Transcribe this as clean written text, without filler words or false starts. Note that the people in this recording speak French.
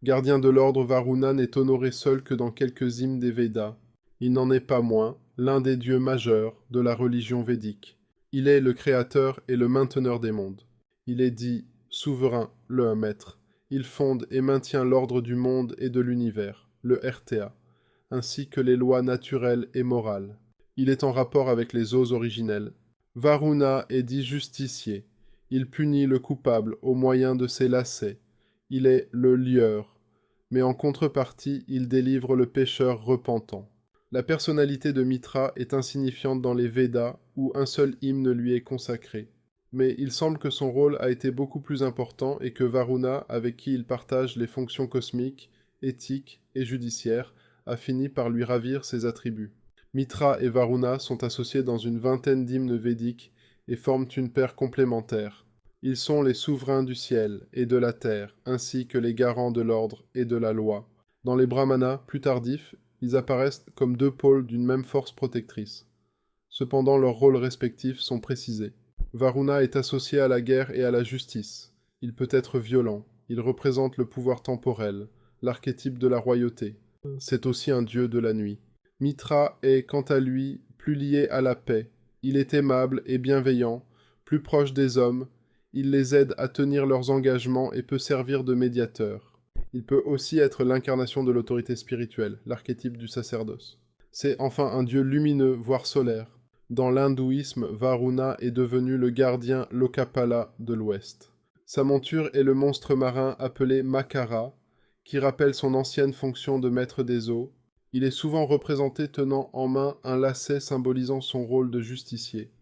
Gardien de l'ordre, Varuna n'est honoré seul que dans quelques hymnes des Védas. Il n'en est pas moins l'un des dieux majeurs de la religion védique. Il est le créateur et le mainteneur des mondes. Il est dit souverain, le maître. Il fonde et maintient l'ordre du monde et de l'univers, le RTA, ainsi que les lois naturelles et morales. Il est en rapport avec les eaux originelles. Varuna est dit justicier. Il punit le coupable au moyen de ses lacets. Il est le lieur, mais en contrepartie, il délivre le pécheur repentant. La personnalité de Mitra est insignifiante dans les Védas, où un seul hymne lui est consacré. Mais il semble que son rôle a été beaucoup plus important et que Varuna, avec qui il partage les fonctions cosmiques, éthiques et judiciaires, a fini par lui ravir ses attributs. Mitra et Varuna sont associés dans une vingtaine d'hymnes védiques et forment une paire complémentaire. Ils sont les souverains du ciel et de la terre, ainsi que les garants de l'ordre et de la loi. Dans les brahmanas, plus tardifs, ils apparaissent comme deux pôles d'une même force protectrice. Cependant, leurs rôles respectifs sont précisés. Varuna est associé à la guerre et à la justice. Il peut être violent. Il représente le pouvoir temporel, l'archétype de la royauté. C'est aussi un dieu de la nuit. Mitra est, quant à lui, plus lié à la paix. Il est aimable et bienveillant, plus proche des hommes. Il les aide à tenir leurs engagements et peut servir de médiateur. Il peut aussi être l'incarnation de l'autorité spirituelle, l'archétype du sacerdoce. C'est enfin un dieu lumineux, voire solaire. Dans l'hindouisme, Varuna est devenu le gardien Lokapala de l'Ouest. Sa monture est le monstre marin appelé Makara, qui rappelle son ancienne fonction de maître des eaux. Il est souvent représenté tenant en main un lacet symbolisant son rôle de justicier.